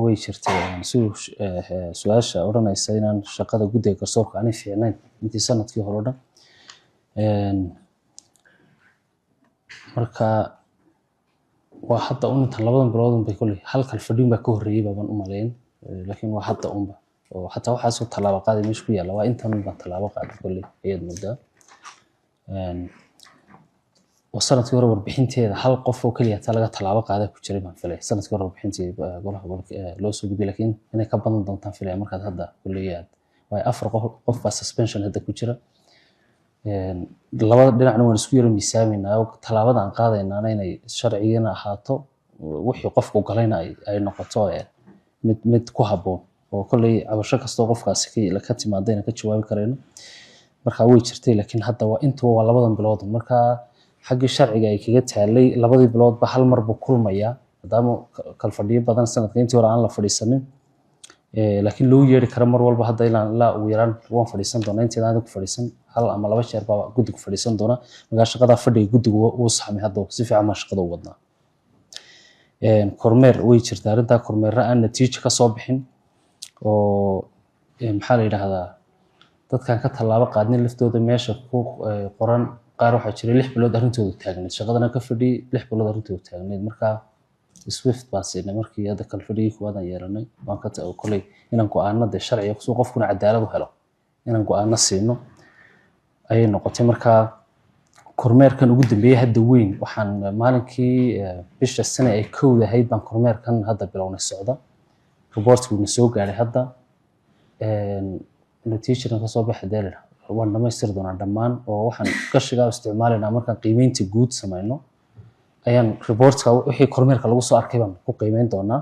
way jirtay su'aasha odhanaysa inaan shaqada guddiga garsoorka aanay fiicnayn intii sanadkii hore oo dhan. Marka waa hadda intan labadan bilood bay kulli halkal fadhiin baa ka horreeyay baan u maleyn, laakiin waa hadda unba oo hatta waxa soo talaabo qaaday meesha ku yaala waa intan baan talaabo qaaday kulli ayad muddo. وصلت ورا warbixinteeda hal qof oo kaliya ta laga talaabo qaaday ku jiray baan filay sanadkii hore warbixinteeda golaha loo soo gudbiyay laakiin inay ka badan doontaan filay markaad hadda kulliyaad way afar qof baa suspension hadda ku jira. labada dhinacna waan isku yara miisaaminaa oo talaabada aan qaadaynaana inay sharciyeena ahaato wixii qofku galayna ay noqoto mid ku habboon oo kulli cabasho kasto qofkaasi ka timaadayna ka jawaabi karayno. marka way jirtay laakiin hadda waa intuu waa labadan bilood marka xagga sharciga ay kaga taalay labadii bilood ba hal mar buu kulmaya maadaama kal fadhiyo badan sanadka intii hore aan la fadhiisanin laakiin loo yeeri karo mar walba hadda ilaa la ugu yaraan waan fadhiisan doonaa intii aan ku fadhiisan hal ama laba jeer baa guddigu fadhiisan doona marka shaqada fadhiga guddigu uu saxmay hadda si fiican ma shaqada u wadnaa. kormeer way jirtaa arrinta kormeer aan natiijo ka soo bixin oo maxaa la yiraahdaa dadkan ka talaabo qaadnin laftooda meesha ku qoran qaar waxa jiray 6 bilood arrintooda taagneed shaqadana ka fadhiyay 6 bilood arrintooda taagneed marka swift baasina markii hada kal fadhiyay kuwadan yeelanay waan ka tago kulay inaan go'aanada sharciga soo qofkuna cadaalad u helo inaan go'aano siino ayay noqotay marka kormeerkan ugu dambeeyay hadda weyn waxaan maalinkii bisha sano ay koodahayd baan kormeerkan hadda bilownay socda reportku soo gaaray hadda natiijada ka soo baxay deelir waan dhamaystir doonaa dhammaan oo waxaan gashiga isticmaalayna markaan qiimeynta guud sameeyno ayaan reportka wixii kormeerka lagu soo arkay baan ku qiimeyn doonaa.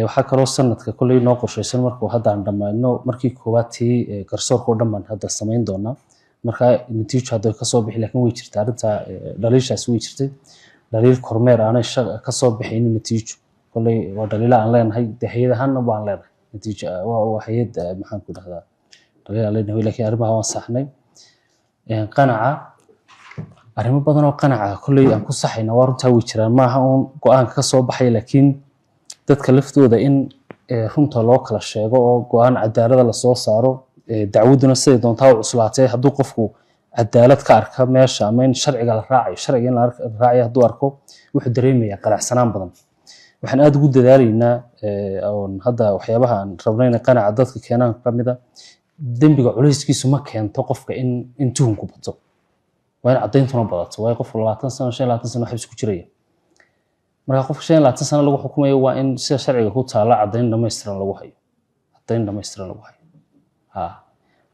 waxa kale oo sanadka kulay noo qorshaysan markuu hadda aan dhamayno markii koowaadii garsoorka oo dhammaan hadda sameyn doonaa marka natiijo hadda ka soo bixi laakiin way jirtaa arinta dhaliishaas way jirtay dhaliil kormeer aanay ka soo bixin natiijo kulay waa dhaliil aan leenahay hay'adahan baan leenahay natiijo waa hay'ad maxaan ku dhahdaa dhaliil aan leenahay laakiin arrimaha waan saxnay qanaca arrimo badan oo qanaca kulay aan ku saxayna waa runta way jiraan maaha oo go'aan ka soo baxay laakiin dadka laftooda in runta loo kala sheego oo go'aan cadaalad la soo saaro dacwaduna sidoo doontaa u cuslaatay hadduu qofku cadaalad ka arka meesha ama in sharciga la raacayo sharciga in la raacayo hadduu arko wuxuu dareemayaa qalacsanaan badan waxaan aad ugu dadaalaynaa oo hadda waxyaabaha aan rabnayna qanaca dadka keenan kamida dambiga culayskiisu ma keento qofka in tuhunku bato waa in cadeyntuna badato waa qof 20 sano 25 sano xabs ku jiraya marka qof 25 sano lagu xukumayo waa in sida sharciga ku taala cadeyn dhameystiran lagu hayo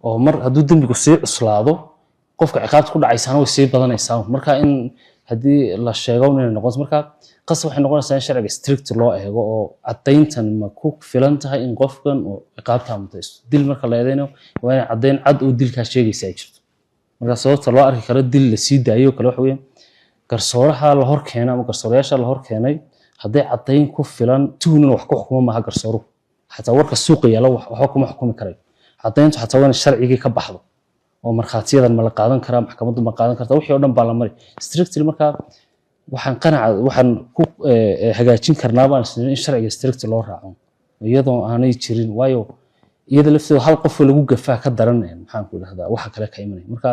oo mar hadduu dambigu sii cuslaado qofka ciqaabta ku dhacaysana way sii badanaysaa marka in hadii la sheego inay noqoto marka qas waxay noqonaysaa in sharciga strict loo eego oo cadeyntan ma ku filan tahay in qofkan oo ciqaabta mutaysto dil marka la eedeeno waa in cadeyn cad oo dilka sheegaysa ay jirto marka sababta loo arki karo dil la sii daayo kale wax weyn garsooraha la hor keenay ama garsoorayaasha la hor keenay haday cadeyn ku filan tuhun wax ku xukumo ma garsooruhu حتى ورك السوق يلا وحكم حكومي كريم عطينته حتى وين الشرعي كبحضه ومرخاتيدا ما لا قادن كرا محكمته ما قادن كرتا وخي ودن با لا mari strict marka waxaan qanaca waxaan ku hagaajin karnaa baan in sharciga strict loo raaco iyadoo aanay jirin waayo iyada lafteedu hal qof lagu gafaa ka daran maxaan ku dhahdaa waxa kale ka imanay marka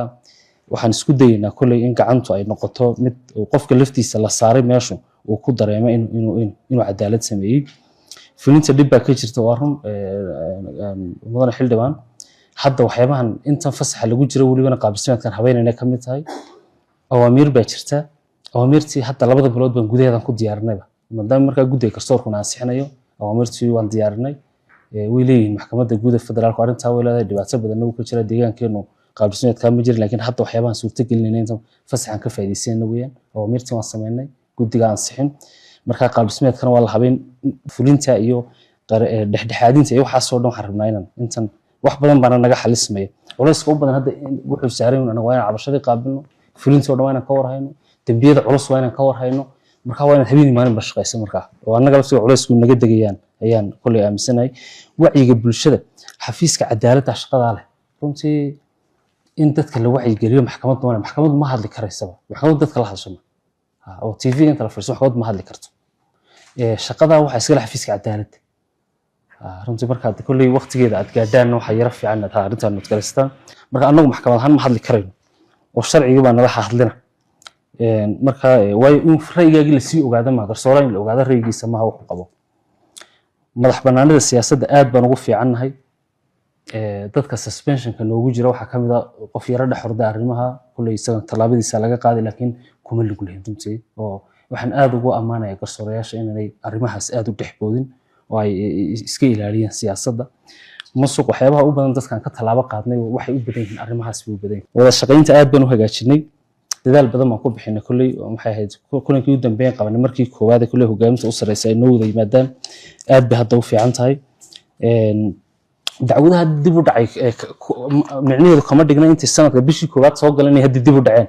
waxaan isku dayeynaa kulay in gacantu ay noqoto mid qofka laftiisa la saaray meeshu uu ku dareemo inuu cadaalad sameeyay fulinta dib baa ka jirta waa run mudane xildhibaan hadda waxyaabahan inta fasaxa lagu jiro waliba qaabismaadkan habeenayna ka mid tahay awaamiir baa jirta awaamirtii hadda labada bilood baan gudaheedan ku diyaarinayba maadaama marka guddiga garsoorku naasixinayo awaamirtii waan diyaarinay way leeyihiin maxkamadda guud ee federaalka arinta way leedahay dhibaato badan oo ka jira deegaankeenu qaabismaadka ma jira laakiin hadda waxyaabahan suurta gelinayna inta fasaxan ka faa'iideysanayna weeyaan awaamirtii waan sameynay guddiga ansixin marka qaabismaadkan waa la habeen fulinta iyo dhexdhexaadinta iyo waxa soo dhan waxaan rabnaa intan wax badan baan naga xalismay culayska u badan hadda wuxuu saaray inaan waa inaan cabashadii qaabilno fulinta oo dhan waa inaan ka warhayno dambiyada culus waa inaan ka warhayno marka waa inaan habeen maalin bashaqayso marka oo anaga laftiga culaysku naga degayaan ayaan kulay aaminsanahay wacyiga bulshada xafiiska cadaaladda shaqada leh runtii in dadka la wacyi geliyo maxkamaddu ma hadli karaysaba maxkamaddu dadka la hadasho oo TV inta la fariiso maxkamaddu ma hadli karto shaqada waxa iska xafiiska cadaaladda runtii markaad kolley waqtigeeda aad gaadhaan waxa yara fiican aad arrintan nodgalaystaan marka anagu maxkamad ahaan ma hadli karayno oo sharcigii baa nala hadlina marka waayo in ra'yigaagii la sii ogaado ma garsoore in la ogaado ra'yigiisa maaha wuxuu qabo madax bannaanida siyaasadda aad baan ugu fiicannahay dadka suspensionka noogu jira waxaa ka mid ah qof yara dhex horda arrimaha kolley isaga tallaabadiisa laga qaaday laakiin kuma lug lahayn runtii oo waxaan aad ugu ammaanayaa garsooreyaasha inay arrimahaas aad u dhexboodin oo ay iska ilaaliyaan siyaasadda musuq waxyaabaha u badan dadkan ka tallaabo qaadnay waxay u badan yihiin arrimahaas bay u badan yihiin wada shaqaynta aad baan u hagaajinay dadaal badan baan ku bixinay kolley maxay ahayd kulankii u dambeeyay qabanay markii koowaad ee kolley hogaaminta u sarreysay ay noo wada yimaadaan aad bay hadda u fiican tahay dacwadaha dib u dhacay micnaheedu kama dhigna intii sanadka bishii koowaad soo galanay hadda dib u dhaceen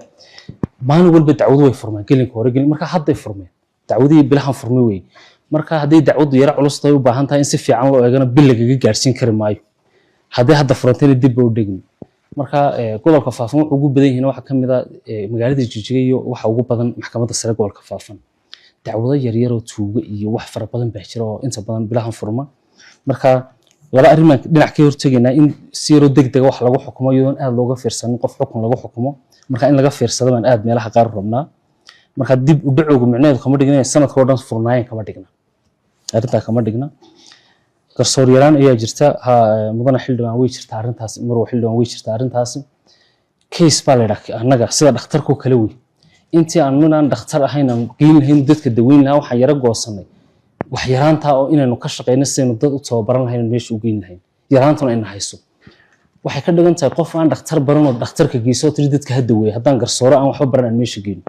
maalin walba dacwadu way furmaan gelinka hore gelin marka hadday furmeen dacwadihii bilahan furmay wey marka hadday dacwadu yara culus tahay u baahan tahay in si fiican loo eegana bil lagaga gaarsiin kari maayo haddii hadda furantayna dib ba u dhegmi marka gobolka faafan wuxuu ugu badan yihiin waxa ka mid ah magaalada Jijjiga iyo waxa ugu badan maxkamadda sare gobolka faafan dacwado yaryar oo tuugo iyo wax fara badan baa jira oo inta badan bilahan furma marka laba arrimood dhinac ka hortagayna in si yar degdeg wax lagu xukumo iyadoon aad looga fiirsan qof xukun lagu xukumo marka in laga fiirsado baan aad meelaha qaar rabnaa marka dib u dhacoogu micnaheedu kama dhigna sanadka oo dhan furnaayeen kama dhigna arrinta kama dhigna garsoor yaraan ayaa jirta mudana xildhibaan way jirta arrintaas marwo xildhibaan way jirta arrintaas case baa leeyahay annaga sida dhakhtarku kala weey intii aan dhakhtar ahayn aan geyn lahayn dadka daweyn lahaa waxa yara goosanay wax yaraanta oo inaynu ka shaqeyno sidaynu dad u tababaran lahayn meesha u geyn lahayn yaraantuna in hayso waxay ka dhigan tahay qof aan dhakhtar baran oo dhakhtarka geeso tiri dadka hadda weey haddaan garsoore aan waxba baran aan meesha geyn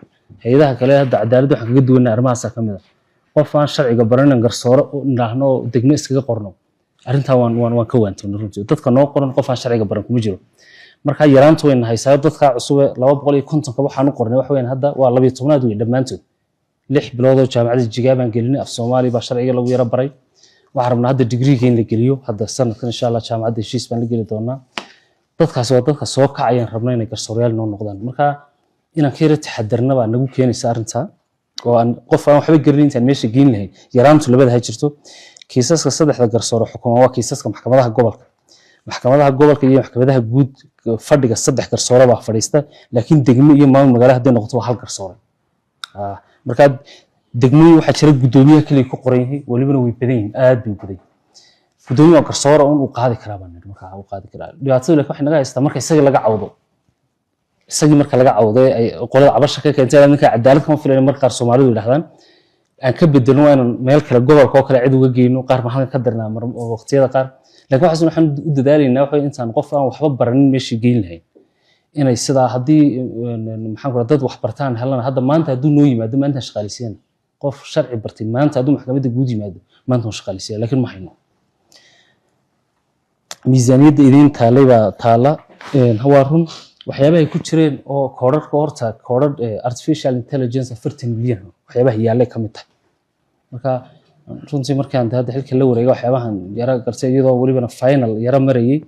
hay'adaha kale hadda cadaalad waxaan kaga duwanaa arrimahaas ka mid ah qof aan sharciga baran garsoore oo indhaahno degmo iskaga qorno arrinta waan ka waantoon runtii dadka noo qoran qof aan sharciga baran kuma jiro marka yaraantu way haysaa dadka cusub 250 ka waxaan u qornay wax weyn hadda waa 12aad weey dhamaantood 6 bilood oo jaamacadda Jigjiga baan gelinay af Soomaali baa sharciga lagu yara baray waxaan rabnaa hadda degree in la geliyo hadda sanadkan insha Allah jaamacadda heshiis baan la geli doonaa dadkaas waa dadka soo kacayaan rabnaa inay garsooreyaal noo noqdaan marka inaan ka yara taxadarna baa nagu keenaysa arrinta oo aan qof aan waxba garanin intaan meesha geyn lahayn yaraantu labada ha jirto kiisaska saddexda garsoore xukuma waa kiisaska maxkamadaha gobolka iyo maxkamadaha guud fadhiga saddex garsoore baa fadhiista laakiin degmo iyo maamul magaalo haday noqoto waa hal garsoore marka degmooyin waxa jira gudoomiyaha kaliya ku qoran yahay walibana way badan yihiin aad bay badan gudoomiyaha garsoore uu qaadi karaa baan marka uu qaadi karaa dhibaatada laakiin waxa naga haysta marka isaga laga cawdo isagii marka laga cawdo ay qolada cabasha ka keentay ninka cadaalad kama filayna marka qaar Soomaalidu yiraahdaan aan ka bedelno inaan meel kale gobolka oo kale cid uga geeyno qaar ma halka ka darnaa waqtiyada qaar laakiin waxaan u dadaalaynaa waxa intaan qof aan waxba baranin meesha geyn lahayn inay sida hadii maxaan ku dad wax bartaan helana hadda maanta haduu noo yimaado maanta shaqaalisiin qof sharci bartay maanta haduu maxkamadda guud yimaado maanta shaqaalisiin laakiin ma hayno miisaaniyadda idin taala hawarun waxyaabaha ay ku jireen oo koodhar artificial intelligence 40 milyan waxyaabaha yaalay kamid tahay marka runtii markaan hadda xilka la wareego waxyaabahan yara gartay iyadoo waliba final yara marayay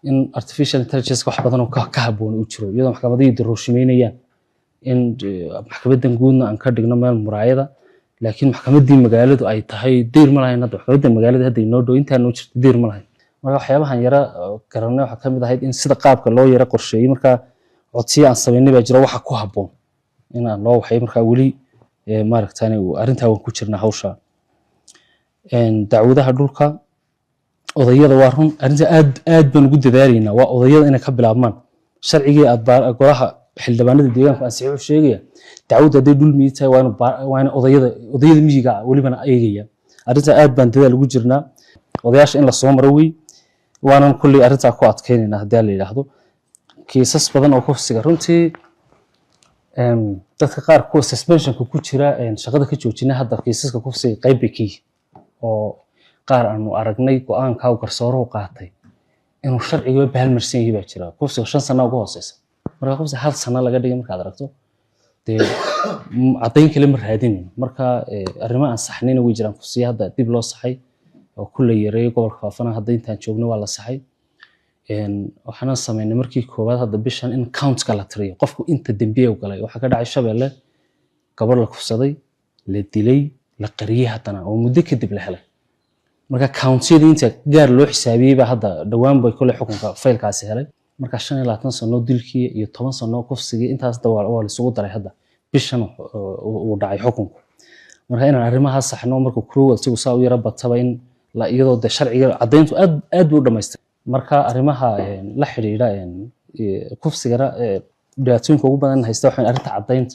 in artificial intelligence wax badan oo ka haboon u jiro iyadoo maxkamadaha doorashimeynayaan in maxkamadan guudna aan ka dhigno meel muraayada laakiin maxkamadii magaaladu ay tahay diir ma lahayn hadda maxkamadda magaalada hadda inoo dhow intaan noo jirto diir ma lahayn marka waxyaabahan yara garanay waxa kamid ahayd in sida qaabka loo yara qorsheeyay marka codsiyo aan sameynay baa jira waxa ku haboon in aan loo waxay marka wali maaragtay arrinta waan ku jirnaa hawsha dacwadaha dhulka odayada waa run arrinta aad baan ugu dadaalaynaa waa odayada inay ka bilaabmaan sharcigii golaha xildhibaanada deegaanka aan saxiix u sheegaya dacwada haday dhul miitahay waa in odayada miyiga walibana eegaya arrinta aad baan dadaal ugu jirnaa odayaasha in la soo maro wey waanan kulli arrinta ku adkeynaynaa haddii la yiraahdo kiisas badan oo kufsiga runtii dadka qaar kuwa suspensionka ku jira shaqada ka joojinay hadda kiisaska kufsiga qayb bay ka yihiin oo qaar aanu aragnay go'aanka garsooruhu qaatay inuu sharciga baalmarsan yahay baa jira kufsiga 5 sano ugu hooseysa marka kufsiga 1 sano laga dhigay markaad aragto cadayn kale ma raadin marka arrimaha aan saxnayna way jiraan kufsiga hadda dib loo saxay oo kulli yareey gobolka faafana hadda intaan joogno waa la saxay waxaan sameynay markii koowaad hadda bishan in count-ka la tiriyo qofku inta dambiye u galay waxa ka dhacay Shabeelle gabar la kufsaday la dilay la qariyay hadana oo muddo kadib la helay marka countiyada inta gaar loo xisaabiyay ba hadda dhawaan bay kule xukunka faylkaasi helay marka 25 sano dilkii iyo 10 sano kufsigii intaas waa la isugu daray hadda bishan uu dhacay xukunku marka inaan arrimaha saxno marka kuwa isagu saa u yara bataba in la iyadoo de sharciga cadeyntu aad u dhameystay marka arrimaha la xiriira kufsigana dhibaatooyinka ugu badan haysta waxaan arrinta cadeynta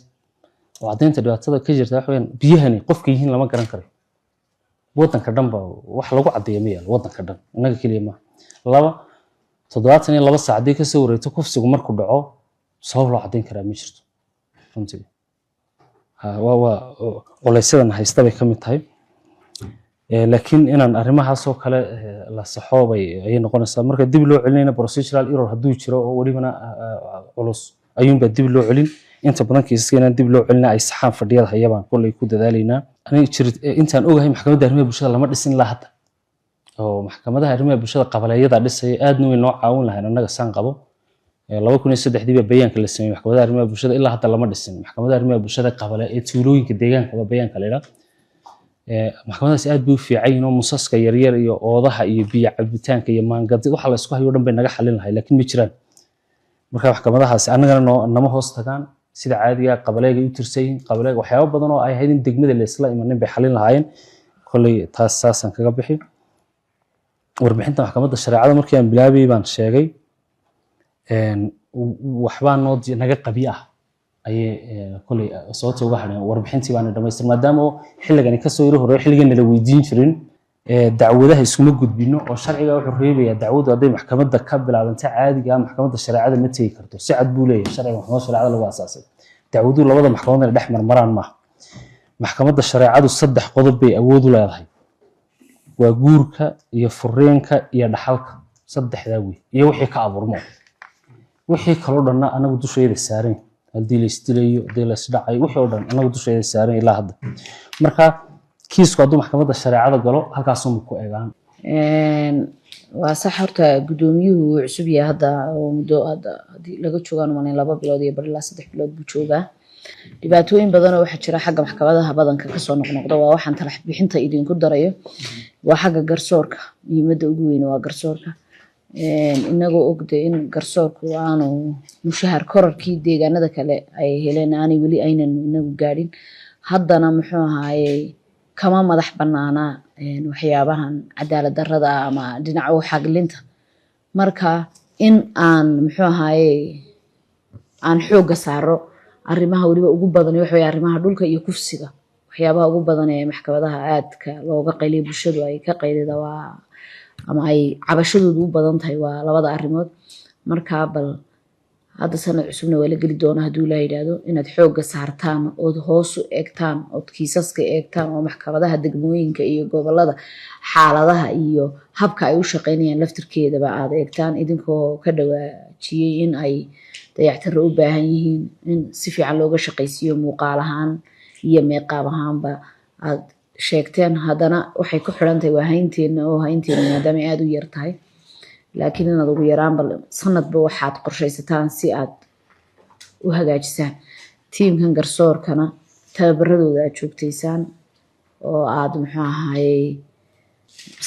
oo cadeynta dhibaatada ka jirta waxaan biyahani qofka yihiin lama garan karo wadanka dhanba wax lagu cadeeyo ma yaal wadanka dhan inaga kaliya ma laba 72 saacadii ka soo wareegto kufsigu markuu dhaco sabab loo cadeyn karaa ma jirto runtii waa qolaysadan haysta bay kamid tahay laakiin inaan arrimahaas oo kale la saxoobay ay noqonaysaa marka dib loo celinayna procedural error haduu jiro oo walibana culus ayuunba dib loo celin inta badan kiisaskana dib loo celina ay saxaan fadhiyada hayabaan kulay ku dadaalayna aniga jirid intaan ogahay maxkamadda arrimaha bulshada lama dhisin la hadda oo maxkamadaha arrimaha bulshada qabalayada dhisay aadna way noo caawin lahayn anaga saan qabo 2003 ba bayaanka la sameeyay maxkamadaha arrimaha bulshada ilaa hadda lama dhisin maxkamadaha arrimaha bulshada qabale ee tuulooyinka deegaanka ba bayaanka leeyahay maxkamadahaas aad buu fiican inoo musaska yar yar iyo oodaha iyo biyo cabitaanka iyo maangadi waxa la isku hayo dhan bay naga xalin lahayd laakiin ma jiraan marka maxkamadahaas anagana nama hoos tagaan sida caadiga qabalayga u tirsayin qabalayga waxyaabo badan oo ay hay'adin degmada la isla imanin bay xalin lahaayeen kulay taas saasan kaga bixi warbixinta maxkamadda shariicada markii aan bilaabay baan sheegay waxbaa noo naga qabiy ah ay kulay sababta uga hadheen warbixintii baan dhameystir maadaama xilligan ka soo hore xilligan la weydiin jirin dacwadaha isuma gudbino oo sharciga wuxuu reebayaa dacwadu haday maxkamadda ka bilaabanta caadiga maxkamadda shariicada ma tagi karto si cad buu leeyahay sharciga maxkamadda shariicada lagu asaasay dacwadu labada maxkamadood dhex marmaraan ma maxkamadda shariicadu saddex qodob bay awood u leedahay waa guurka iyo fureenka iyo dhaxalka saddexda weey iyo wixii ka abuurmo wixii kale oo dhan anagu dushayda saaran hadii la istilayo hadii la isdhacay wixii oo dhan anagu dushayda saaran ilaa hadda marka kiisku haduu maxkamadda shariicada galo halkaas uu ku eegaan waa sax horta gudoomiyuhu cusub yahay hadda oo muddo hadda hadii laga joogaan manin 2 bilood iyo bar ilaa 3 bilood buu joogaa dhibaatooyin badan oo waxa jira xagga maxkamadaha badanka ka soo noqnoqda waa waxaan talax bixinta idinku darayo waa xagga garsoorka muhiimadda ugu weyn waa garsoorka inagoo ogday in garsoorku aanu mushahar kororkii deegaanada kale ay heleen aanay wali aynan inagu gaadhin haddana muxuu ahaayay kama madax banaana waxyaabahan cadaalad darrada ama dhinaca xaglinta marka in aan muxuu ahaayay aan xooga saaro arrimaha waliba ugu badan waxa weeye arrimaha dhulka iyo kufsiga waxyaabaha ugu badan ee maxkamadaha aadka looga qayliyo bulshadu ay ka qaylida waa ama ay cabashadoodu u badan tahay waa labada arrimood marka bal hadda sanad cusubna waa la geli doonaa haduu la yiraahdo inaad xooga saartaan oo hoos u eegtaan oo kiisaska eegtaan oo maxkamadaha degmooyinka iyo gobolada xaaladaha iyo habka ay u shaqeynayaan laftirkeedaba aad eegtaan idinkoo ka dhawaajiyay in ay dayactir u baahan yihiin in si fiican looga shaqeysiyo muuqaal ahaan iyo meeqaab ahaanba aad sheegteen haddana waxay ku xirantahay waa haynteena maadaama aad u yar tahay laakiin inaad ugu yaraan bal sanadba waxaad qorshaysataan si aad u hagaajisaan tiimkan garsoorkana tababaradooda aad joogtaysaan oo aad muxuu ahaayay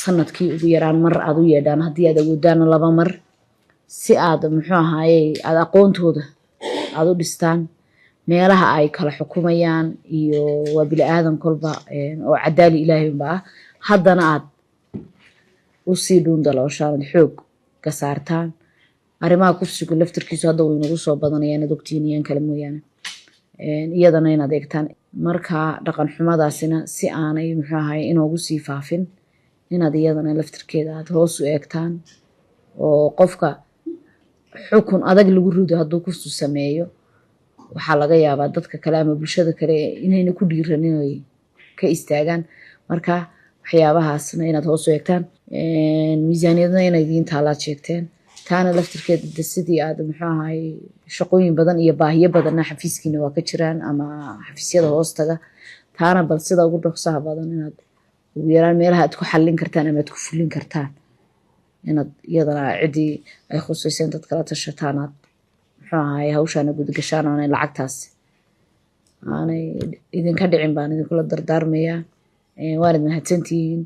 sanadkii ugu yaraan mar aad u yeedhaan haddii aad awoodaan 2 mar si aad muxuu ahaayay aad aqoontooda aad u dhistaan meelaha ay kala xukumayaan iyo waa bini aadan kolba oo cadaali ilaahay baa haddana aad u sii dhuundalooshaan xoog ka saartaan arrimaha kufsiga laftirkiisu hadda way nagu soo badanayaan doctiiniyan kala mooyaan iyadana inaad eegtaan marka dhaqan xumadaasina si aanay muxuu ahaayay inoogu sii faafin inaad iyadana laftirkeeda aad hoos u eegtaan oo qofka xukun adag lagu rido hadduu kufsi sameeyo waxaa laga yaabaa dadka kale ama bulshada kale inayna ku dhiiranin ay ka istaagaan marka waxyaabahaasna inaad hoos u eegtaan miisaaniyadna inay idin taalaad sheegteen taana laftirkeeda sidii aad muxuu ahaayay shaqooyin badan iyo baahiyo badanna xafiiskiina waa ka jiraan ama xafiisyada hoostaga taana bal sida ugu dhaqsaha badan inaad ugu yaraan meelaha aad ku xallin kartaan ama aad ku fulin kartaan inaad iyadana cidii ay khusuuseen dad kala tashataan aad muxuu ahaayay hawshaana gudgashaan aanay lacagtaas aanay idinka dhicin baan idinkula dardaarmayaa waanad mahadsantihiin